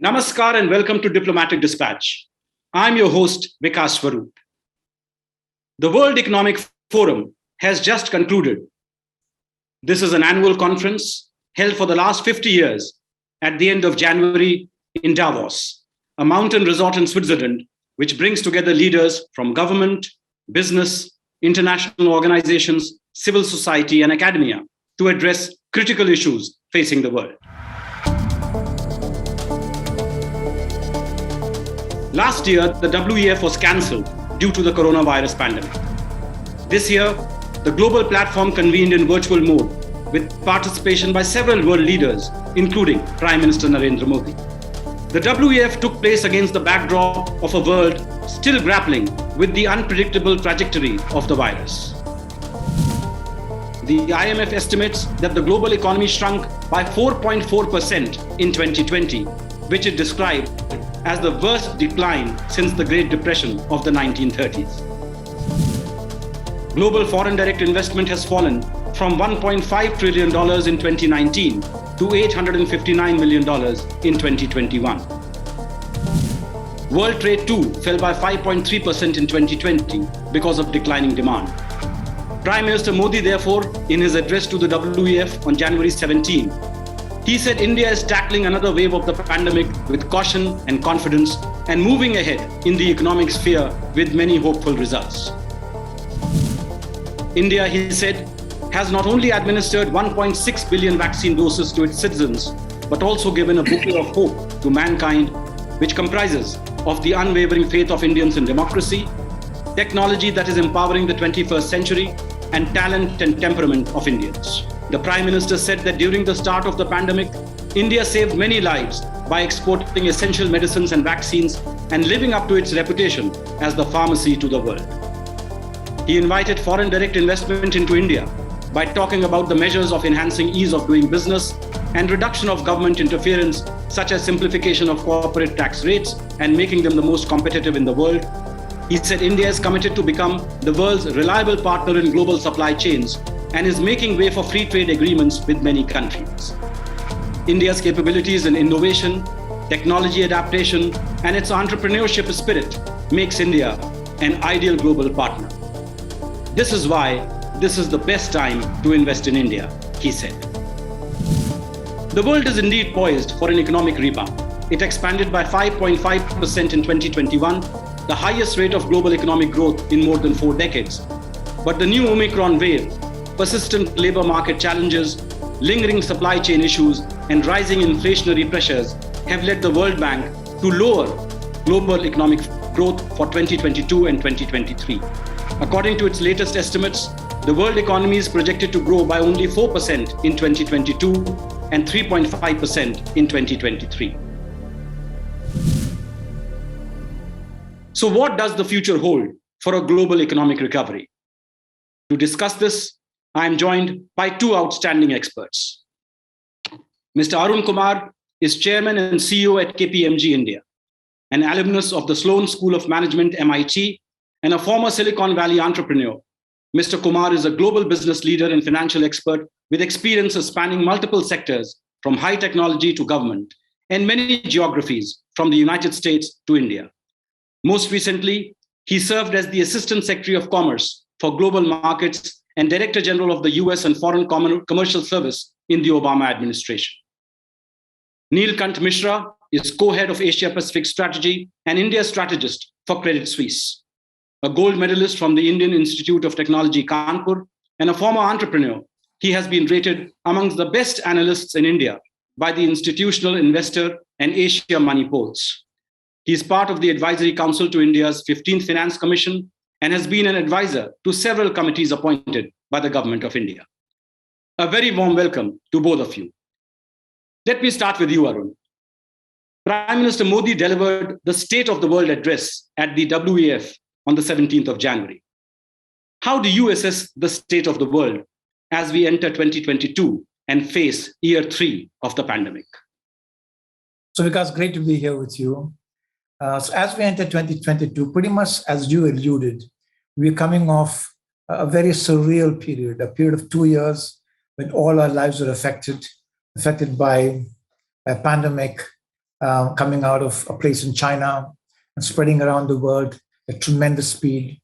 Namaskar and welcome to Diplomatic Dispatch. I'm your host, Vikas Swarup. The World Economic Forum has just concluded. This is an annual conference held for the last 50 years at the end of January in Davos, a mountain resort in Switzerland, which brings together leaders from government, business, international organizations, civil society, and academia to address critical issues facing the world. Last year, the WEF was cancelled due to the coronavirus pandemic. This year, the global platform convened in virtual mode with participation by several world leaders, including Prime Minister Narendra Modi. The WEF took place against the backdrop of a world still grappling with the unpredictable trajectory of the virus. The IMF estimates that the global economy shrunk by 4.4% in 2020, which it described as the worst decline since the Great Depression of the 1930s. Global foreign direct investment has fallen from $1.5 trillion in 2019 to $859 million in 2021. World trade too fell by 5.3% in 2020 because of declining demand. Prime Minister Modi, therefore, in his address to the WEF on January 17, he said India is tackling another wave of the pandemic with caution and confidence and moving ahead in the economic sphere with many hopeful results. India, he said, has not only administered 1.6 billion vaccine doses to its citizens, but also given a bouquet of hope to mankind, which comprises of the unwavering faith of Indians in democracy, technology that is empowering the 21st century, and talent and temperament of Indians. The Prime Minister said that during the start of the pandemic, India saved many lives by exporting essential medicines and vaccines and living up to its reputation as the pharmacy to the world. He invited foreign direct investment into India by talking about the measures of enhancing ease of doing business and reduction of government interference, such as simplification of corporate tax rates and making them the most competitive in the world. He said India is committed to become the world's reliable partner in global supply chains and is making way for free trade agreements with many countries. India's capabilities in innovation, technology adaptation, and its entrepreneurship spirit makes India an ideal global partner. This is why this is the best time to invest in India, he said. The world is indeed poised for an economic rebound. It expanded by 5.5% in 2021, the highest rate of global economic growth in more than 4 decades. But the new Omicron wave, persistent labor market challenges, lingering supply chain issues, and rising inflationary pressures have led the World Bank to lower global economic growth for 2022 and 2023. According to its latest estimates, the world economy is projected to grow by only 4% in 2022 and 3.5% in 2023. So what does the future hold for a global economic recovery? To discuss this, I am joined by 2 outstanding experts. Mr. Arun Kumar is Chairman and CEO at KPMG India, an alumnus of the Sloan School of Management, MIT, and a former Silicon Valley entrepreneur. Mr. Kumar is a global business leader and financial expert with experiences spanning multiple sectors, from high technology to government, and many geographies, from the United States to India. Most recently, he served as the Assistant Secretary of Commerce for Global Markets and Director General of the US and Foreign Commercial Service in the Obama administration. Neelkanth Mishra is co-head of Asia Pacific Strategy and India strategist for Credit Suisse. A gold medalist from the Indian Institute of Technology, Kanpur, and a former entrepreneur, he has been rated amongst the best analysts in India by the Institutional Investor and Asia Money polls. He is part of the Advisory Council to India's 15th Finance Commission and has been an advisor to several committees appointed by the Government of India. A very warm welcome to both of you. Let me start with you, Arun. Prime Minister Modi delivered the State of the World address at the WEF on the 17th of January. How do you assess the state of the world as we enter 2022 and face year 3 of the pandemic? So Vikas, great to be here with you. So as we enter 2022, pretty much as you alluded, we're coming off a very surreal period, a period of 2 years when all our lives were affected by a pandemic, coming out of a place in China and spreading around the world at tremendous speed.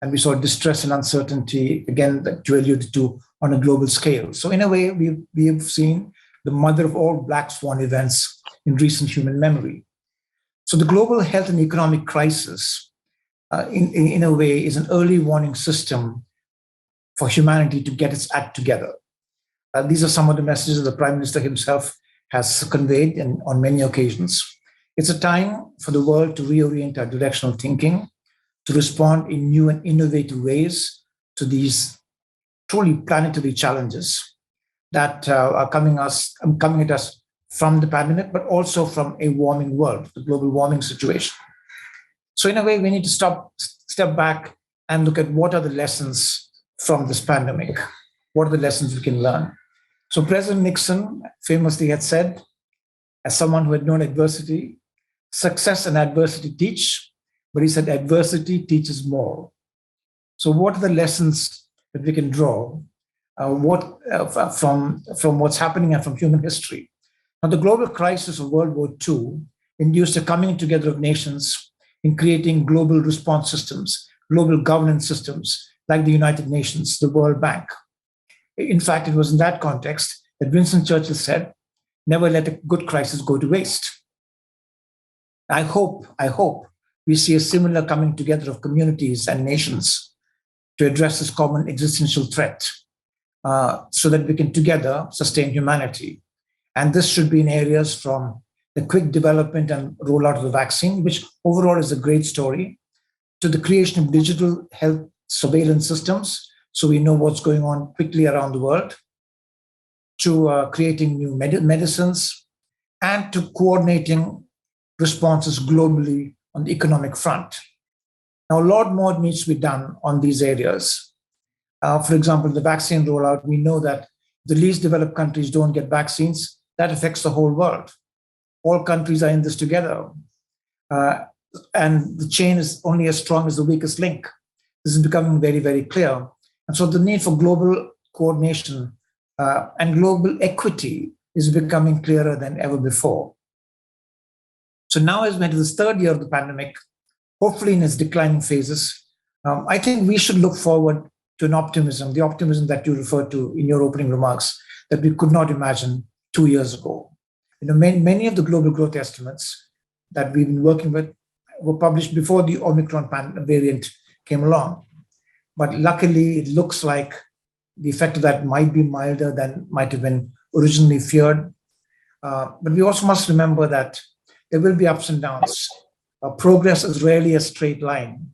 And we saw distress and uncertainty, again, that you alluded to, on a global scale. So in a way, we have seen the mother of all black swan events in recent human memory. So the global health and economic crisis, in a way, is an early warning system for humanity to get its act together. These are some of the messages the Prime Minister himself has conveyed on many occasions. It's a time for the world to reorient our directional thinking, to respond in new and innovative ways to these truly planetary challenges that are coming at us from the pandemic, but also from a warming world, the global warming situation. So in a way, we need to step back and look at what are the lessons from this pandemic. What are the lessons we can learn? So President Nixon famously had said, as someone who had known adversity, success and adversity teach, but he said adversity teaches more. So what are the lessons that we can draw from what's happening and from human history? Now, the global crisis of World War II induced a coming together of nations in creating global response systems, global governance systems like the United Nations, the World Bank. In fact, it was in that context that Winston Churchill said, "Never let a good crisis go to waste." I hope we see a similar coming together of communities and nations to address this common existential threat so that we can together sustain humanity. And this should be in areas from the quick development and rollout of the vaccine, which overall is a great story, to the creation of digital health surveillance systems, so we know what's going on quickly around the world, to creating new medicines, and to coordinating responses globally on the economic front. Now, a lot more needs to be done on these areas. For example, the vaccine rollout, we know that the least developed countries don't get vaccines. That affects the whole world. All countries are in this together. And the chain is only as strong as the weakest link. This is becoming very, very clear. And so the need for global coordination and global equity is becoming clearer than ever before. So now, as we enter this third year of the pandemic, hopefully in its declining phases, I think we should look forward to an optimism, the optimism that you referred to in your opening remarks, that we could not imagine 2 years ago. Many of the global growth estimates that we've been working with were published before the Omicron variant came along. But luckily, it looks like the effect of that might be milder than might have been originally feared. But we also must remember that there will be ups and downs. Progress is rarely a straight line.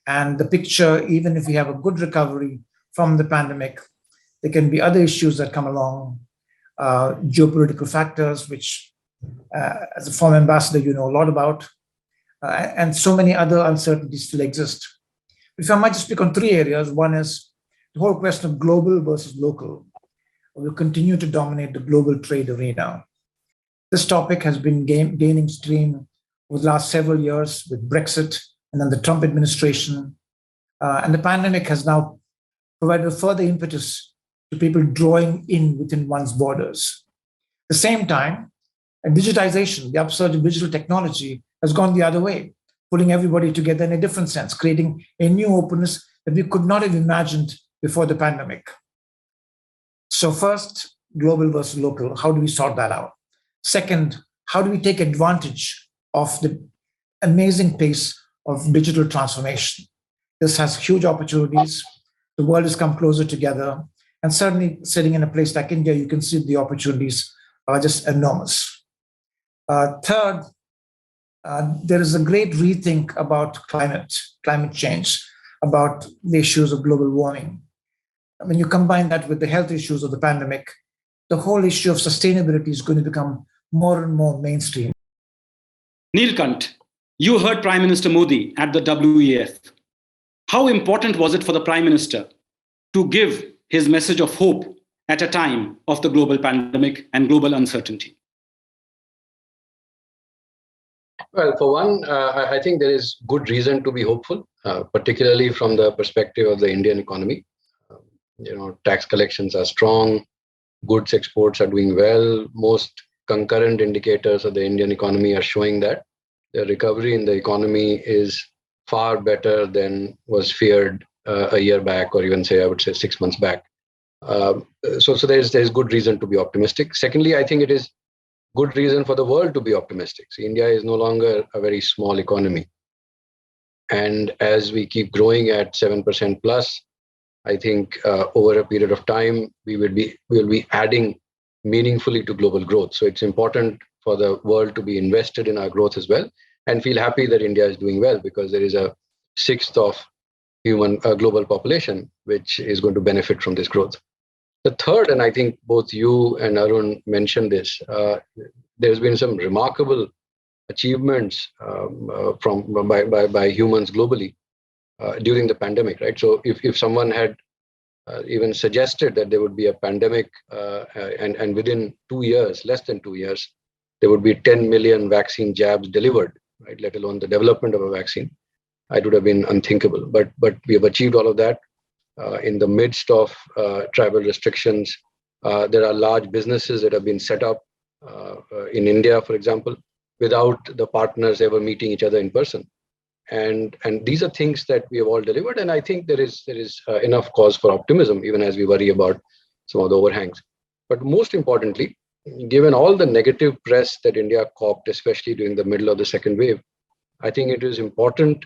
And the picture, even if we have a good recovery from the pandemic, there can be other issues that come along, geopolitical factors, which, as a former ambassador, you know a lot about, and so many other uncertainties still exist. If I might just speak on three areas, one is the whole question of global versus local. Will continue to dominate the global trade arena. This topic has been gaining steam over the last several years with Brexit and then the Trump administration. And the pandemic has now provided a further impetus to people drawing in within one's borders. At the same time, digitization, the upsurge of digital technology, has gone the other way, pulling everybody together in a different sense, creating a new openness that we could not have imagined before the pandemic. So first, global versus local, how do we sort that out? Second, how do we take advantage of the amazing pace of digital transformation? This has huge opportunities. The world has come closer together. And certainly sitting in a place like India, you can see the opportunities are just enormous. Third, there is a great rethink about climate change, about the issues of global warming. When you combine that with the health issues of the pandemic, the whole issue of sustainability is going to become more and more mainstream. Neelkanth, you heard Prime Minister Modi at the WEF. How important was it for the Prime Minister to give his message of hope at a time of the global pandemic and global uncertainty? Well, for one, I think there is good reason to be hopeful, particularly from the perspective of the Indian economy. Tax collections are strong, goods exports are doing well. Most concurrent indicators of the Indian economy are showing that the recovery in the economy is far better than was feared a year back, or even I would say 6 months back. So there's good reason to be optimistic. Secondly, I think it is good reason for the world to be optimistic. So India is no longer a very small economy. And as we keep growing at 7% plus, I think over a period of time, we will be adding meaningfully to global growth. So it's important for the world to be invested in our growth as well, and feel happy that India is doing well, because there is a sixth of global population which is going to benefit from this growth. The third, and I think both you and Arun mentioned this, there's been some remarkable achievements by humans globally during the pandemic, right? So if someone had even suggested that there would be a pandemic and within 2 years, less than 2 years, there would be 10 million vaccine jabs delivered, right? Let alone the development of a vaccine, it would have been unthinkable. But we have achieved all of that in the midst of travel restrictions. There are large businesses that have been set up in India, for example, without the partners ever meeting each other in person. And these are things that we have all delivered. And I think there is enough cause for optimism, even as we worry about some of the overhangs. But most importantly, given all the negative press that India copped, especially during the middle of the second wave, I think it is important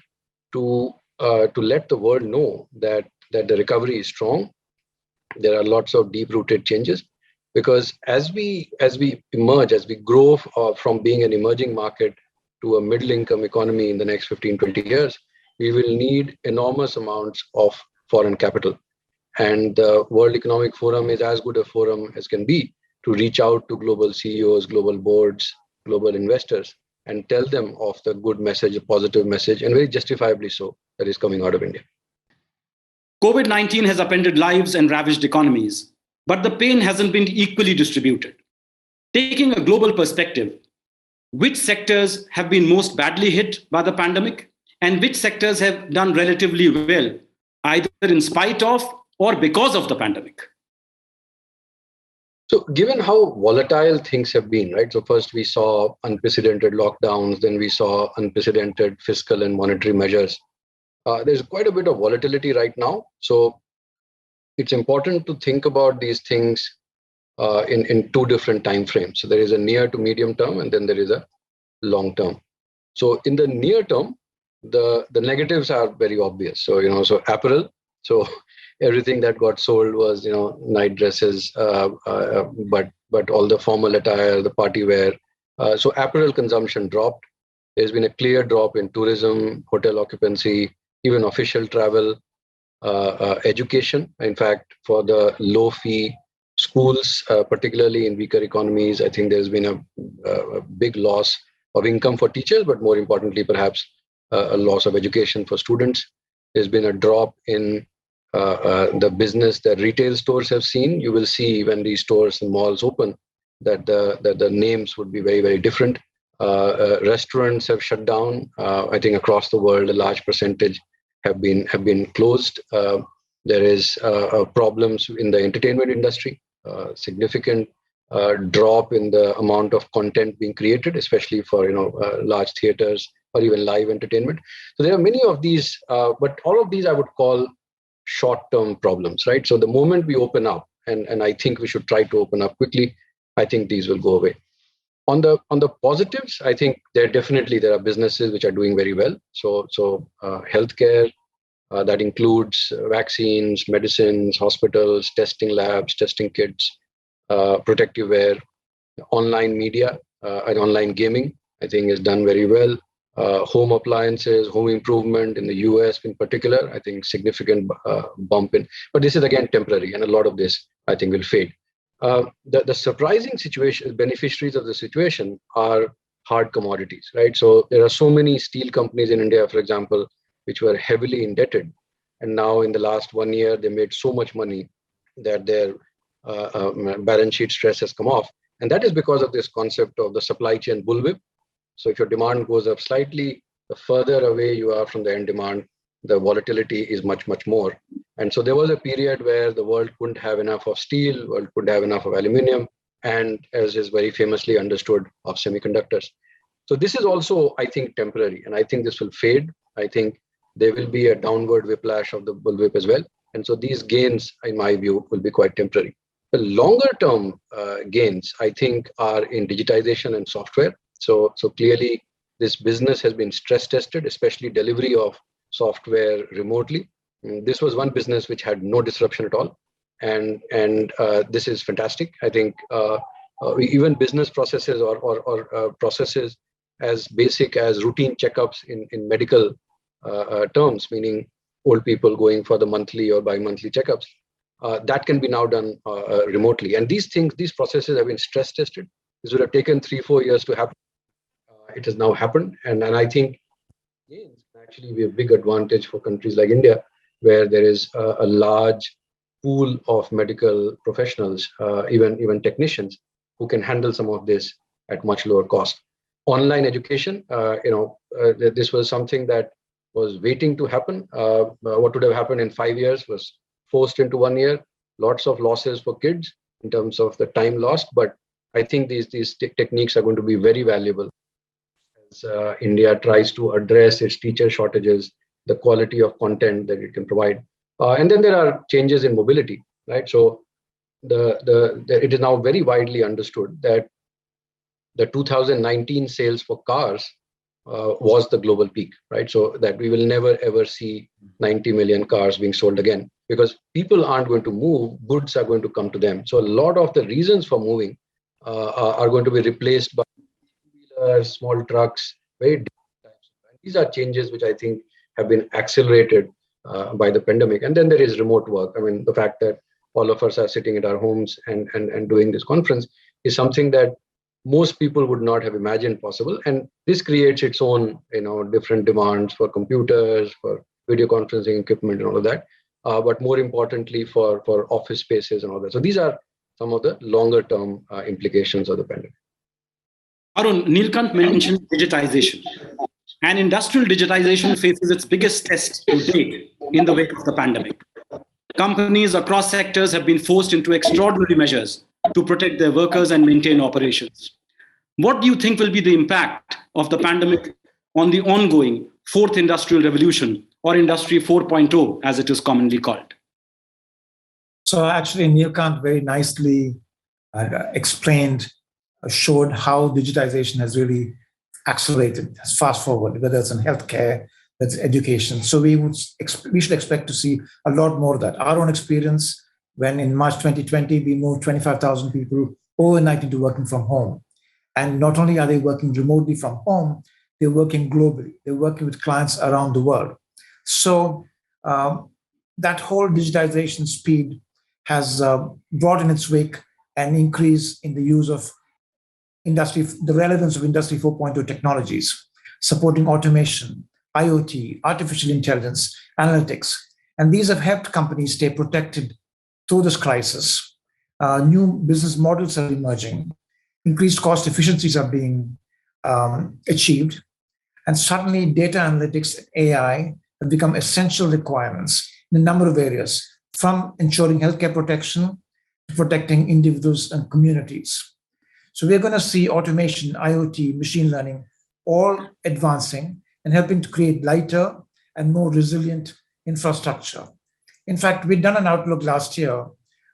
to let the world know that the recovery is strong. There are lots of deep-rooted changes, because as we emerge, as we grow from being an emerging market to a middle-income economy in the next 15, 20 years, we will need enormous amounts of foreign capital. And the World Economic Forum is as good a forum as can be to reach out to global CEOs, global boards, global investors, and tell them of the good message, a positive message, and very justifiably so, that is coming out of India. COVID-19 has upended lives and ravaged economies, but the pain hasn't been equally distributed. Taking a global perspective, which sectors have been most badly hit by the pandemic, and which sectors have done relatively well, either in spite of or because of the pandemic? So given how volatile things have been, right? So first we saw unprecedented lockdowns, then we saw unprecedented fiscal and monetary measures. There's quite a bit of volatility right now. So it's important to think about these things in two different time frames. So there is a near to medium term, and then there is a long term. So in the near term, the negatives are very obvious. So, so apparel. So everything that got sold was, night dresses, but all the formal attire, the party wear. So apparel consumption dropped. There's been a clear drop in tourism, hotel occupancy, even official travel, education. In fact, for the low fee schools, particularly in weaker economies, I think there's been a big loss of income for teachers, but more importantly, perhaps a loss of education for students. There's been a drop in the business that retail stores have seen. You will see when these stores and malls open that the names would be very, very different. Restaurants have shut down. I think across the world, a large percentage have been closed. There is problems in the entertainment industry, significant drop in the amount of content being created, especially for large theaters or even live entertainment. So there are many of these, but all of these I would call short-term problems, right? So the moment we open up, and I think we should try to open up quickly, I think these will go away. On the positives, I think there are businesses which are doing very well. So healthcare, that includes vaccines, medicines, hospitals, testing labs, testing kits, protective wear, online media, and online gaming, I think is done very well. Home appliances, home improvement in the US in particular, I think significant bump in. But this is again temporary, and a lot of this I think will fade. The surprising beneficiaries of the situation are hard commodities, right? So there are so many steel companies in India, for example, which were heavily indebted. And now in the last 1 year, they made so much money that their balance sheet stress has come off. And that is because of this concept of the supply chain bullwhip. So if your demand goes up slightly, the further away you are from the end demand, the volatility is much, much more. And so there was a period where the world couldn't have enough of steel, world couldn't have enough of aluminum, and as is very famously understood, of semiconductors. So this is also, I think, temporary, and I think this will fade. I think there will be a downward whiplash of the bullwhip as well. And so these gains, in my view, will be quite temporary. The longer term gains, I think, are in digitization and software. So clearly, this business has been stress tested, especially delivery of software remotely. This was one business which had no disruption at all. And this is fantastic. I think even business processes or processes as basic as routine checkups in medical terms, meaning old people going for the monthly or bi-monthly checkups, that can be now done remotely. And these processes have been stress tested. This would have taken 3-4 years to happen. It has now happened. And I think gains can actually be a big advantage for countries like India, where there is a large pool of medical professionals, even technicians, who can handle some of this at much lower cost. Online education, this was something that was waiting to happen. What would have happened in 5 years was forced into 1 year. Lots of losses for kids in terms of the time lost. But I think these techniques are going to be very valuable as India tries to address its teacher shortages, the quality of content that it can provide. And then there are changes in mobility, right? So it is now very widely understood that the 2019 sales for cars was the global peak, right? So that we will never ever see 90 million cars being sold again, because people aren't going to move, goods are going to come to them. So a lot of the reasons for moving are going to be replaced by two-wheelers, small trucks, very different types. These are changes which I think have been accelerated by the pandemic. And then there is remote work. I mean, the fact that all of us are sitting at our homes and doing this conference is something that most people would not have imagined possible. And this creates its own, different demands for computers, for video conferencing equipment and all of that. But more importantly, for office spaces and all that. So these are some of the longer term implications of the pandemic. Arun, Neelkanth mentioned digitization. And industrial digitization faces its biggest test to date in the wake of the pandemic. Companies across sectors have been forced into extraordinary measures to protect their workers and maintain operations. What do you think will be the impact of the pandemic on the ongoing fourth industrial revolution, or Industry 4.0, as it is commonly called? So actually, Neelkanth very nicely explained, showed how digitization has really accelerated, has fast forward, whether it's in healthcare, that's education. So we should expect to see a lot more of that. Our own experience, when in March 2020, we moved 25,000 people overnight into working from home. And not only are they working remotely from home, they're working globally. They're working with clients around the world. So that whole digitization speed has brought in its wake an increase in the use of the relevance of Industry 4.0 technologies, supporting automation, IoT, artificial intelligence, analytics. And these have helped companies stay protected through this crisis. New business models are emerging. Increased cost efficiencies are being achieved. And suddenly data analytics and AI have become essential requirements in a number of areas, from ensuring healthcare protection to protecting individuals and communities. So we're going to see automation, IoT, machine learning, all advancing and helping to create lighter and more resilient infrastructure. In fact, we'd done an outlook last year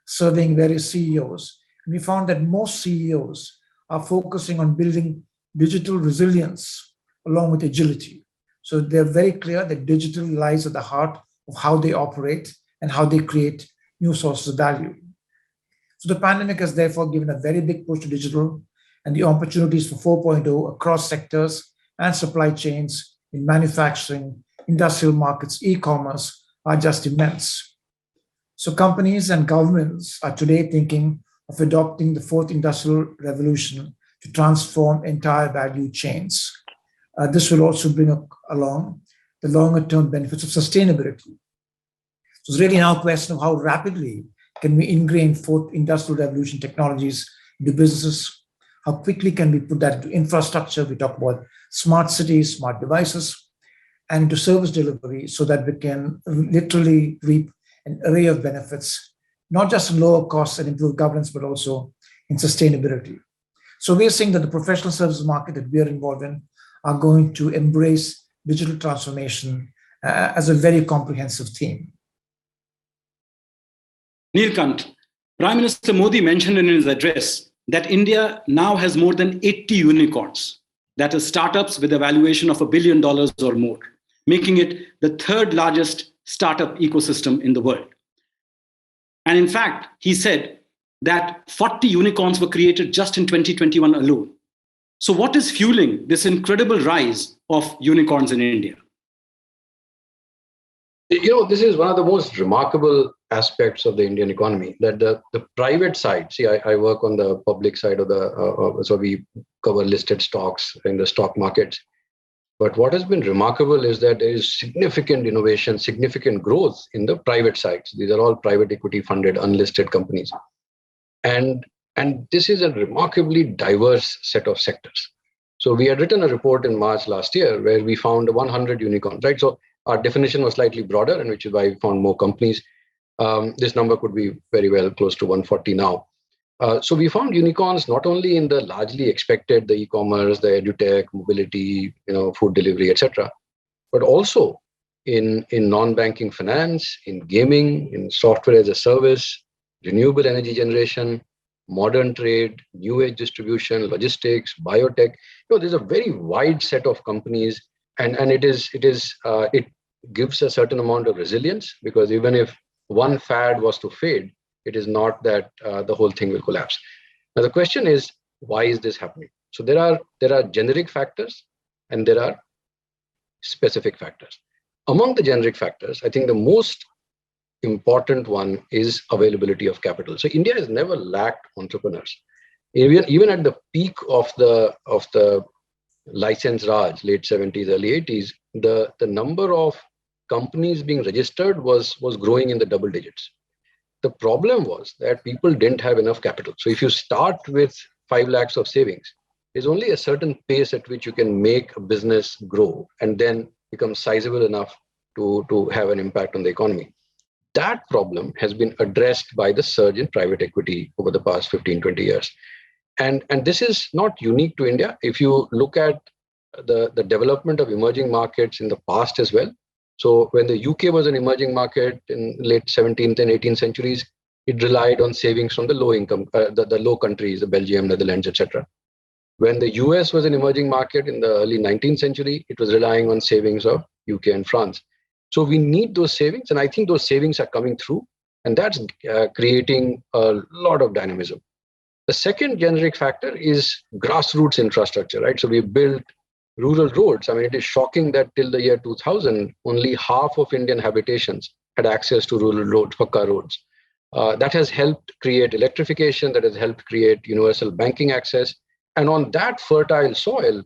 surveying various CEOs, and we found that most CEOs are focusing on building digital resilience along with agility. So they're very clear that digital lies at the heart of how they operate and how they create new sources of value. So the pandemic has therefore given a very big push to digital, and the opportunities for 4.0 across sectors and supply chains in manufacturing, industrial markets, e-commerce are just immense. So companies and governments are today thinking of adopting the fourth industrial revolution to transform entire value chains. This will also bring along the longer-term benefits of sustainability. So it's really now a question of how rapidly can we ingrain fourth industrial revolution technologies into businesses? How quickly can we put that into infrastructure? We talk about smart cities, smart devices, and into service delivery so that we can literally reap an array of benefits, not just lower costs and improved governance, but also in sustainability. So we're seeing that the professional services market that we are involved in are going to embrace digital transformation as a very comprehensive theme. Neelkanth, Prime Minister Modi mentioned in his address that India now has more than 80 unicorns, that is, startups with a valuation of $1 billion or more, making it the third largest startup ecosystem in the world. And in fact, he said that 40 unicorns were created just in 2021 alone. So what is fueling this incredible rise of unicorns in India? This is one of the most remarkable aspects of the Indian economy, that the private side, see, I work on the public side of so we cover listed stocks in the stock markets. But what has been remarkable is that there is significant innovation, significant growth in the private sides. These are all private equity funded, unlisted companies. And this is a remarkably diverse set of sectors. So we had written a report in March last year where we found 100 unicorns, right? So our definition was slightly broader, and which is why we found more companies. This number could be very well close to 140 now. So we found unicorns not only in the largely expected, the e-commerce, the edutech, mobility, food delivery, etc., but also in non-banking finance, in gaming, in software as a service, renewable energy generation, modern trade, new age distribution, logistics, biotech. There's a very wide set of companies, and it gives a certain amount of resilience, because even if one fad was to fade, it is not that the whole thing will collapse. Now the question is, why is this happening? So there are generic factors and there are specific factors. Among the generic factors, I think the most important one is availability of capital. So India has never lacked entrepreneurs. Even at the peak of the license Raj, late 70s, early 80s, the number of companies being registered was growing in the double digits. The problem was that people didn't have enough capital. So if you start with 5 lakhs of savings, there's only a certain pace at which you can make a business grow and then become sizable enough to have an impact on the economy. That problem has been addressed by the surge in private equity over the past 15, 20 years. And this is not unique to India. If you look at the development of emerging markets in the past as well, so when the UK was an emerging market in late 17th and 18th centuries, it relied on savings from the low income, the low countries, the Belgium, Netherlands, etc. When the US was an emerging market in the early 19th century, it was relying on savings of UK and France. So we need those savings, and I think those savings are coming through, and that's creating a lot of dynamism. The second generic factor is grassroots infrastructure, right? So we built rural roads. I mean, it is shocking that till the year 2000, only half of Indian habitations had access to rural roads, Pakka roads. That has helped create electrification, that has helped create universal banking access. And on that fertile soil,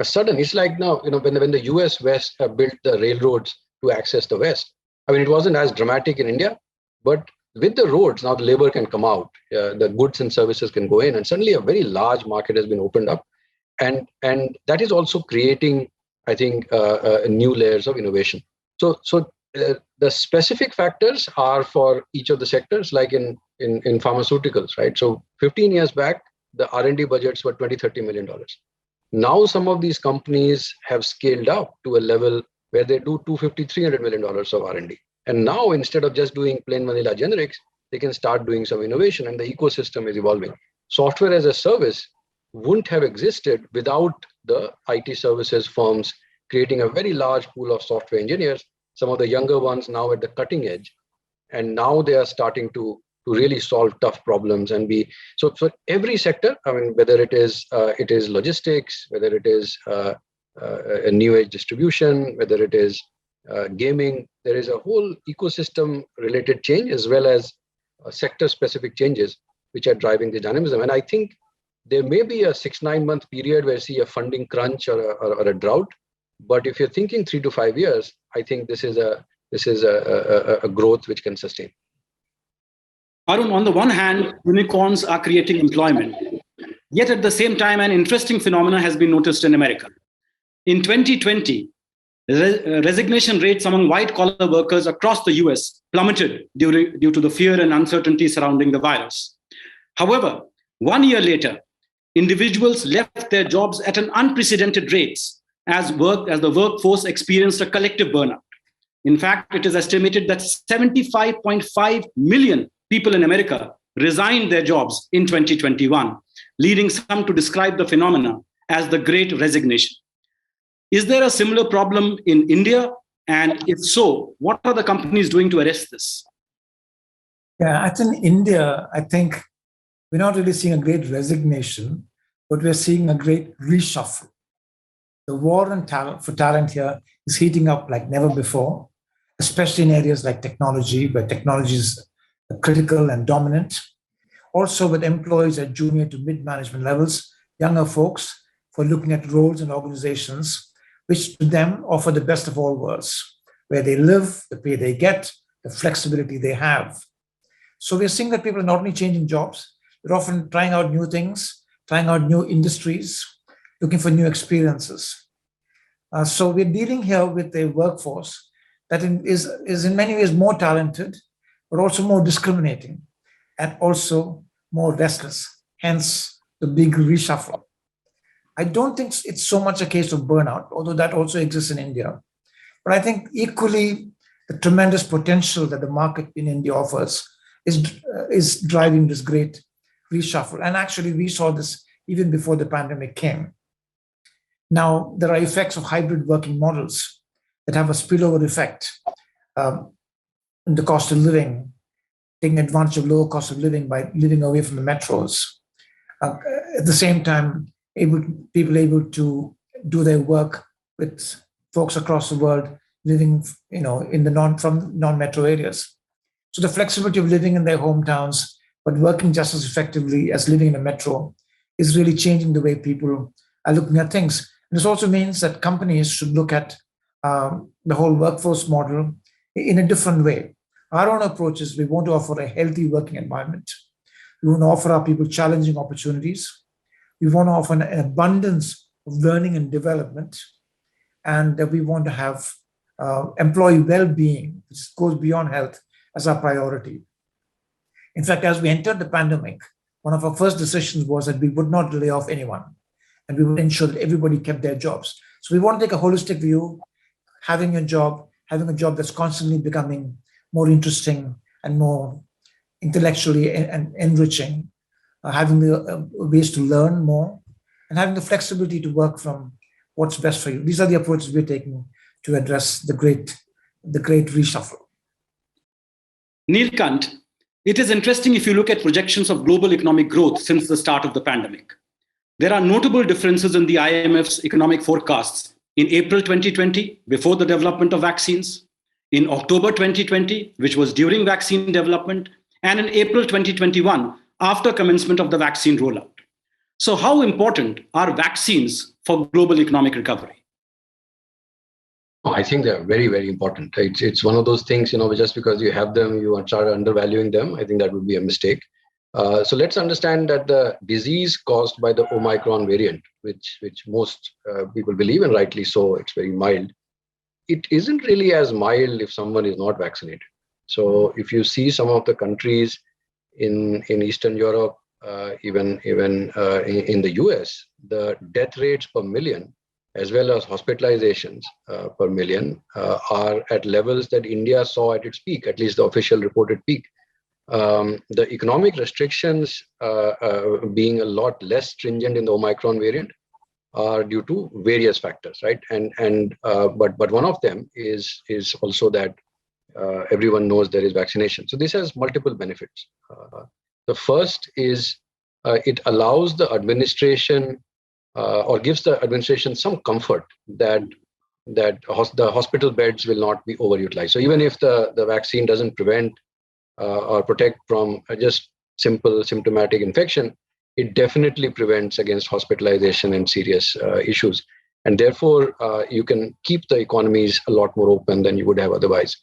it's like now, when the US West built the railroads to access the West. I mean, it wasn't as dramatic in India, but with the roads, now the labor can come out, the goods and services can go in, and suddenly a very large market has been opened up. And that is also creating, I think, new layers of innovation. So the specific factors are for each of the sectors, like in pharmaceuticals, right? So 15 years back, the R&D budgets were $20-30 million. Now some of these companies have scaled up to a level where they do $250-300 million of R&D. And now, instead of just doing plain vanilla generics, they can start doing some innovation, and the ecosystem is evolving. Software as a service wouldn't have existed without the IT services firms creating a very large pool of software engineers, some of the younger ones now at the cutting edge. And now they are starting to really solve tough problems and be, so for every sector, I mean, whether it is logistics, whether it is a new age distribution, whether it is gaming, there is a whole ecosystem related change as well as sector specific changes which are driving the dynamism. And I think there may be a 6-9 month period where you see a funding crunch or a drought, but if you're thinking 3 to 5 years, I think this is a growth which can sustain. Arun, on the one hand, unicorns are creating employment. Yet at the same time, an interesting phenomenon has been noticed in America. In 2020, resignation rates among white-collar workers across the US plummeted due to the fear and uncertainty surrounding the virus. However, 1 year later, individuals left their jobs at an unprecedented rates as the workforce experienced a collective burnout. In fact, it is estimated that 75.5 million people in America resigned their jobs in 2021, leading some to describe the phenomena as the Great Resignation. Is there a similar problem in India? And if so, what are the companies doing to arrest this? Yeah, I think India, we're not really seeing a great resignation, but we're seeing a great reshuffle. The war for talent here is heating up like never before, especially in areas like technology, where technology is critical and dominant. Also with employees at junior to mid-management levels, younger folks, for looking at roles and organizations which to them offer the best of all worlds, where they live, the pay they get, the flexibility they have. So we're seeing that people are not only changing jobs, they're often trying out new things, trying out new industries, looking for new experiences. So we're dealing here with a workforce that is in many ways more talented, but also more discriminating and also more restless, hence the big reshuffle. I don't think it's so much a case of burnout, although that also exists in India. But I think equally the tremendous potential that the market in India offers is driving this great reshuffle. And actually, we saw this even before the pandemic came. Now, there are effects of hybrid working models that have a spillover effect in the cost of living, taking advantage of lower cost of living by living away from the metros. At the same time, people able to do their work with folks across the world living, in the non-metro areas. So the flexibility of living in their hometowns, but working just as effectively as living in a metro is really changing the way people are looking at things. And this also means that companies should look at the whole workforce model in a different way. Our own approach is we want to offer a healthy working environment. We want to offer our people challenging opportunities. We want to offer an abundance of learning and development. And we want to have employee well-being, which goes beyond health, as our priority. In fact, as we entered the pandemic, one of our first decisions was that we would not lay off anyone, and we would ensure that everybody kept their jobs. So we want to take a holistic view, having a job that's constantly becoming more interesting and more intellectually and enriching, having the ways to learn more, and having the flexibility to work from what's best for you. These are the approaches we're taking to address the great reshuffle. Neelkanth, it is interesting if you look at projections of global economic growth since the start of the pandemic. There are notable differences in the IMF's economic forecasts in April 2020, before the development of vaccines, in October 2020, which was during vaccine development, and in April 2021, after commencement of the vaccine rollout. So how important are vaccines for global economic recovery? I think they're very, very important. It's one of those things, just because you have them, you start undervaluing them. I think that would be a mistake. So let's understand that the disease caused by the Omicron variant, which most people believe, and rightly so, it's very mild. It isn't really as mild if someone is not vaccinated. So if you see some of the countries in Eastern Europe, even in the US, the death rates per million, as well as hospitalizations per million, are at levels that India saw at its peak, at least the official reported peak. The economic restrictions being a lot less stringent in the Omicron variant are due to various factors, right? But one of them is also that everyone knows there is vaccination. So this has multiple benefits. The first is it allows the administration or gives the administration some comfort that the hospital beds will not be overutilized. So even if the vaccine doesn't prevent or protect from just simple symptomatic infection, it definitely prevents against hospitalization and serious issues. And therefore, you can keep the economies a lot more open than you would have otherwise.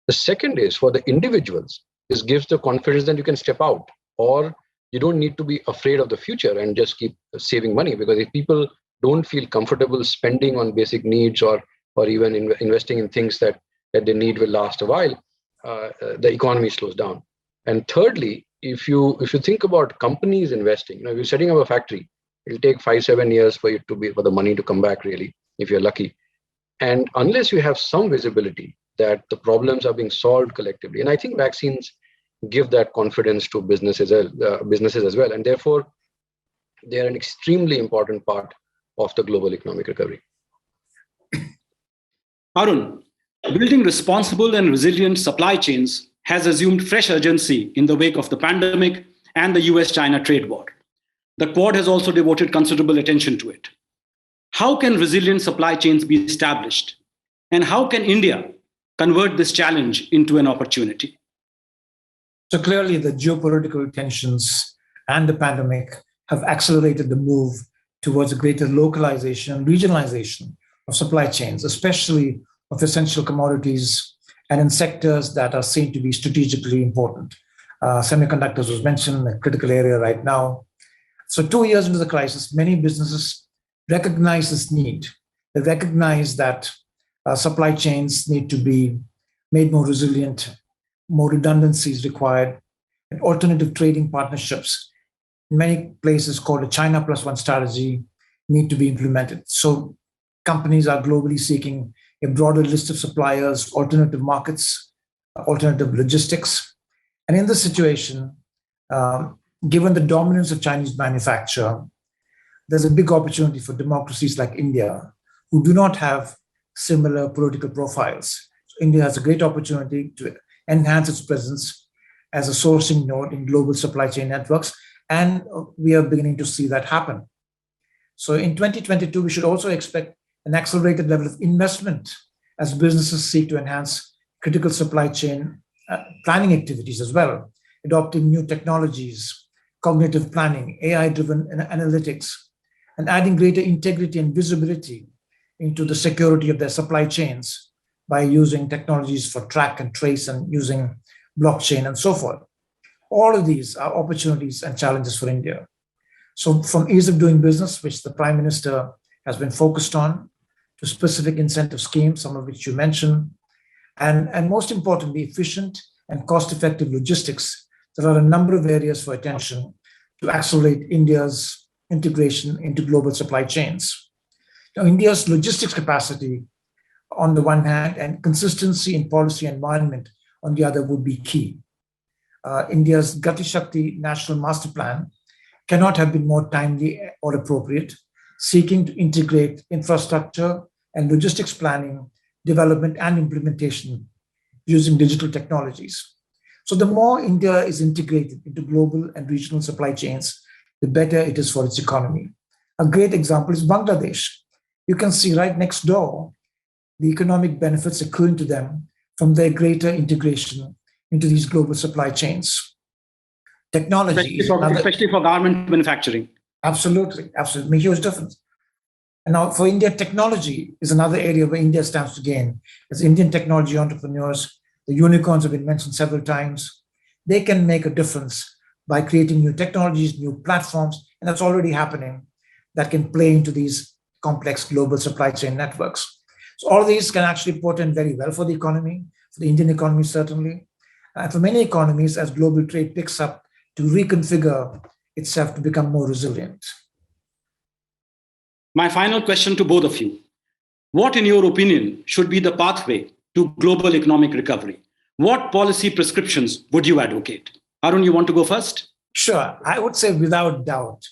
The second is for the individuals, this gives the confidence that you can step out, or you don't need to be afraid of the future and just keep saving money. Because if people don't feel comfortable spending on basic needs or even investing in things that they need will last a while, the economy slows down. And thirdly, if you think about companies investing, if you're setting up a factory, it'll take 5-7 years for the money to come back, really, if you're lucky. And unless you have some visibility that the problems are being solved collectively, and I think vaccines give that confidence to businesses as well, and therefore they are an extremely important part of the global economic recovery. Arun, building responsible and resilient supply chains has assumed fresh urgency in the wake of the pandemic and the US-China trade war. The Quad has also devoted considerable attention to it. How can resilient supply chains be established? And how can India convert this challenge into an opportunity? So clearly, the geopolitical tensions and the pandemic have accelerated the move towards a greater localization and regionalization of supply chains, especially of essential commodities and in sectors that are seen to be strategically important. Semiconductors was mentioned, a critical area right now. So 2 years into the crisis, many businesses recognize this need. They recognize that supply chains need to be made more resilient, more redundancies required, and alternative trading partnerships in many places called a China Plus One strategy need to be implemented. So companies are globally seeking a broader list of suppliers, alternative markets, alternative logistics. And in this situation, given the dominance of Chinese manufacture, there's a big opportunity for democracies like India, who do not have similar political profiles. So India has a great opportunity to enhance its presence as a sourcing node in global supply chain networks, and we are beginning to see that happen. So in 2022, we should also expect an accelerated level of investment as businesses seek to enhance critical supply chain planning activities as well, adopting new technologies, cognitive planning, AI-driven analytics, and adding greater integrity and visibility into the security of their supply chains by using technologies for track and trace and using blockchain and so forth. All of these are opportunities and challenges for India. So from ease of doing business, which the Prime Minister has been focused on, to specific incentive schemes, some of which you mentioned, and most importantly, efficient and cost-effective logistics, there are a number of areas for attention to accelerate India's integration into global supply chains. Now, India's logistics capacity, on the one hand, and consistency in policy environment on the other would be key. India's Gati Shakti National Master Plan cannot have been more timely or appropriate, seeking to integrate infrastructure and logistics planning, development, and implementation using digital technologies. So the more India is integrated into global and regional supply chains, the better it is for its economy. A great example is Bangladesh. You can see right next door the economic benefits accruing to them from their greater integration into these global supply chains. Technology especially for garment manufacturing. Absolutely, absolutely, a huge difference. And now for India, technology is another area where India stands to gain. As Indian technology entrepreneurs, the unicorns have been mentioned several times. They can make a difference by creating new technologies, new platforms, and that's already happening, that can play into these complex global supply chain networks. So all of these can actually portend very well for the economy, for the Indian economy certainly, and for many economies as global trade picks up to reconfigure itself to become more resilient. My final question to both of you. What, in your opinion, should be the pathway to global economic recovery? What policy prescriptions would you advocate? Arun, you want to go first? Sure. I would say without doubt,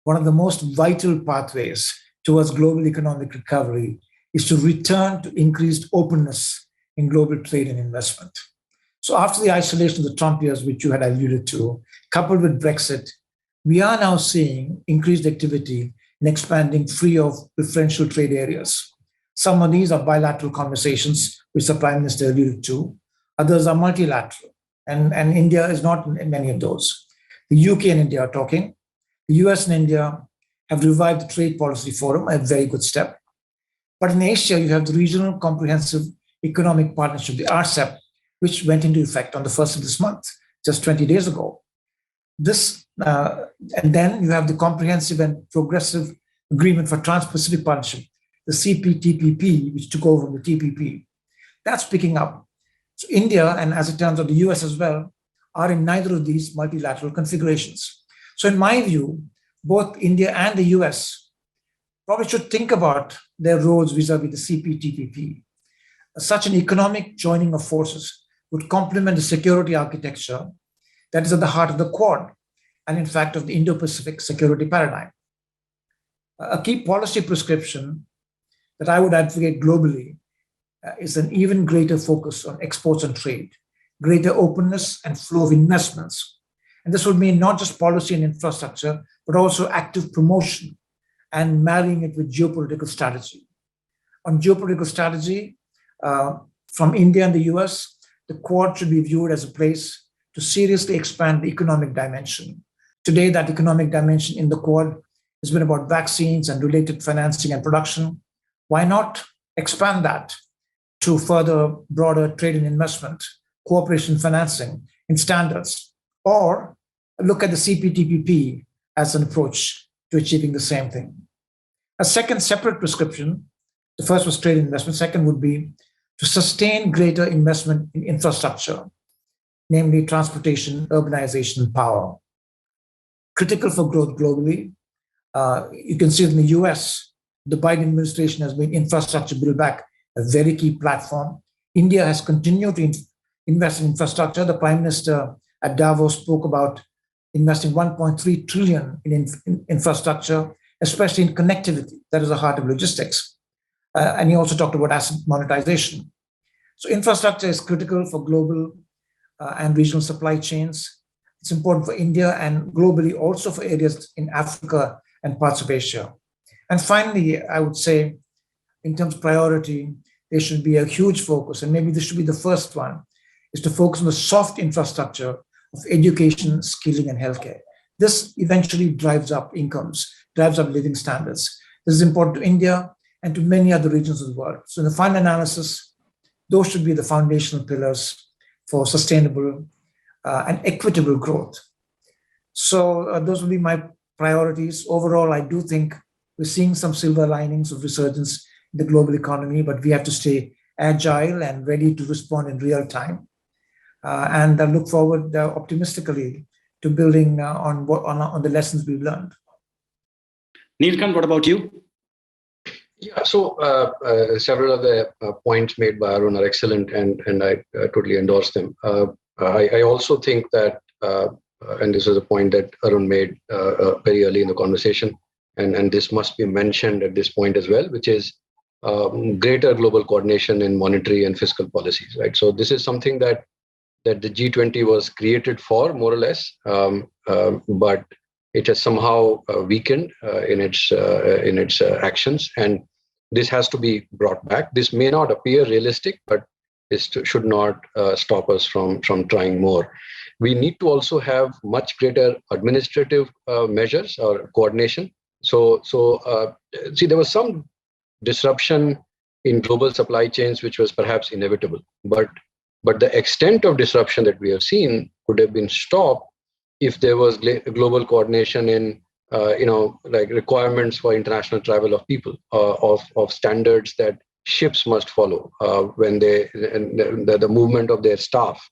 one of the most vital pathways towards global economic recovery is to return to increased openness in global trade and investment. So after the isolation of the Trump years, which you had alluded to, coupled with Brexit, we are now seeing increased activity in expanding free of preferential trade areas. Some of these are bilateral conversations, which the Prime Minister alluded to. Others are multilateral, and India is not in many of those. The UK and India are talking. The US and India have revived the Trade Policy Forum, a very good step. But in Asia, you have the Regional Comprehensive Economic Partnership, the RCEP, which went into effect on the 1st of this month, just 20 days ago. And then you have the Comprehensive and Progressive Agreement for Trans-Pacific Partnership, the CPTPP, which took over from the TPP. That's picking up. So India, and as it turns out, the US as well, are in neither of these multilateral configurations. So in my view, both India and the US probably should think about their roles vis-a-vis the CPTPP. Such an economic joining of forces would complement the security architecture that is at the heart of the Quad and, in fact, of the Indo-Pacific security paradigm. A key policy prescription that I would advocate globally is an even greater focus on exports and trade, greater openness and flow of investments. And this would mean not just policy and infrastructure, but also active promotion and marrying it with geopolitical strategy. On geopolitical strategy, from India and the US, the Quad should be viewed as a place to seriously expand the economic dimension. Today, that economic dimension in the Quad has been about vaccines and related financing and production. Why not expand that to further broader trade and investment, cooperation financing in standards, or look at the CPTPP as an approach to achieving the same thing? A second separate prescription, the first was trade and investment, second would be to sustain greater investment in infrastructure, namely transportation, urbanization, and power. Critical for growth globally. You can see in the US, the Biden administration has made infrastructure build back a very key platform. India has continued to invest in infrastructure. The Prime Minister at Davos spoke about investing 1.3 trillion in infrastructure, especially in connectivity. That is the heart of logistics. And he also talked about asset monetization. So infrastructure is critical for global and regional supply chains. It's important for India and globally also for areas in Africa and parts of Asia. And finally, I would say, in terms of priority, there should be a huge focus, and maybe this should be the first one, is to focus on the soft infrastructure of education, skilling, and healthcare. This eventually drives up incomes, drives up living standards. This is important to India and to many other regions of the world. So in the final analysis, those should be the foundational pillars for sustainable and equitable growth. So those will be my priorities. Overall, I do think we're seeing some silver linings of resurgence in the global economy, but we have to stay agile and ready to respond in real time. And I look forward optimistically to building on the lessons we've learned. Neelkanth, what about you? Yeah, so several of the points made by Arun are excellent, and I totally endorse them. I also think that, and this is a point that Arun made very early in the conversation, and this must be mentioned at this point as well, which is greater global coordination in monetary and fiscal policies, right? So this is something that the G20 was created for, more or less, but it has somehow weakened in its actions, and this has to be brought back. This may not appear realistic, but this should not stop us from trying more. We need to also have much greater administrative measures or coordination. So see, there was some disruption in global supply chains, which was perhaps inevitable, but the extent of disruption that we have seen could have been stopped if there was global coordination in like requirements for international travel of people, of standards that ships must follow when the movement of their staff,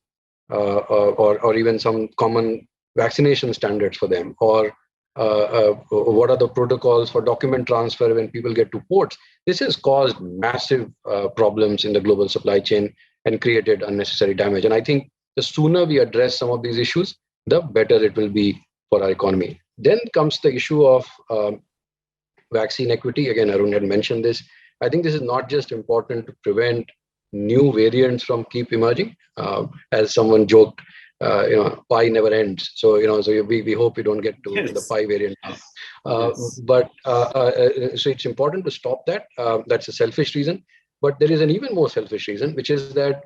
or even some common vaccination standards for them, or what are the protocols for document transfer when people get to ports. This has caused massive problems in the global supply chain and created unnecessary damage. And I think the sooner we address some of these issues, the better it will be for our economy. Then comes the issue of vaccine equity. Again, Arun had mentioned this. I think this is not just important to prevent new variants from keep emerging. As someone joked, pie never ends. So we hope we don't get to the pie variant now. So it's important to stop that. That's a selfish reason. But there is an even more selfish reason, which is that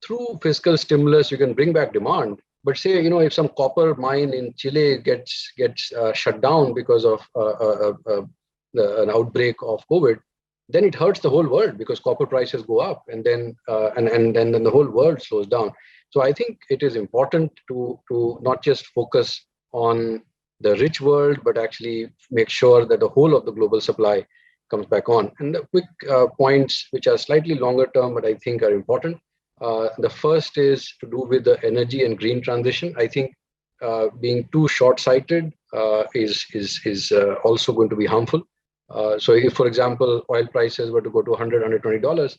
through fiscal stimulus, you can bring back demand. But say, if some copper mine in Chile gets shut down because of an outbreak of COVID, then it hurts the whole world because copper prices go up, and then the whole world slows down. So I think it is important to not just focus on the rich world, but actually make sure that the whole of the global supply comes back on. And the quick points, which are slightly longer term, but I think are important. The first is to do with the energy and green transition. I think being too short-sighted is also going to be harmful. So if, for example, oil prices were to go to $100, $120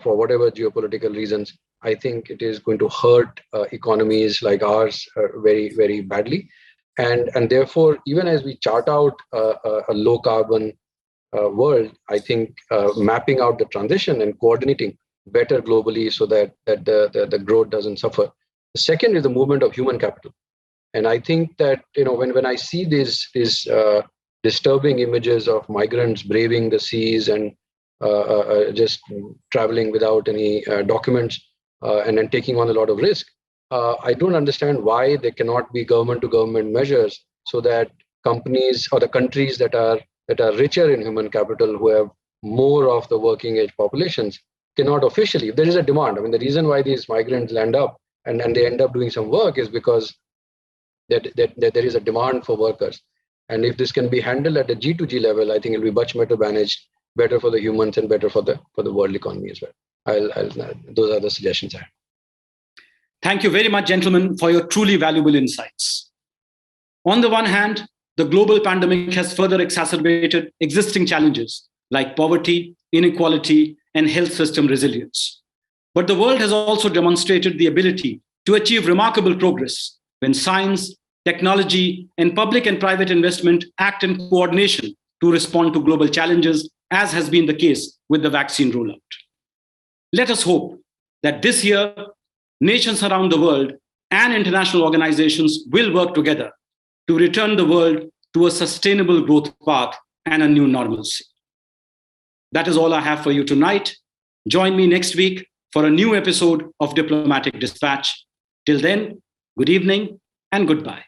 for whatever geopolitical reasons, I think it is going to hurt economies like ours very, very badly. And therefore, even as we chart out a low carbon world, I think mapping out the transition and coordinating better globally so that the growth doesn't suffer. The second is the movement of human capital. And I think that, when I see these disturbing images of migrants braving the seas and just traveling without any documents and then taking on a lot of risk, I don't understand why there cannot be government-to-government measures so that companies or the countries that are richer in human capital, who have more of the working age populations, cannot officially, if there is a demand. I mean, the reason why these migrants land up and they end up doing some work is because that there is a demand for workers. And if this can be handled at the G2G level, I think it'll be much better managed, better for the humans and better for the world economy as well. Those are the suggestions I have. Thank you very much, gentlemen, for your truly valuable insights. On the one hand, the global pandemic has further exacerbated existing challenges like poverty, inequality, and health system resilience. But the world has also demonstrated the ability to achieve remarkable progress when science, technology, and public and private investment act in coordination to respond to global challenges, as has been the case with the vaccine rollout. Let us hope that this year, nations around the world and international organizations will work together to return the world to a sustainable growth path and a new normalcy. That is all I have for you tonight. Join me next week for a new episode of Diplomatic Dispatch. Till then, good evening and goodbye.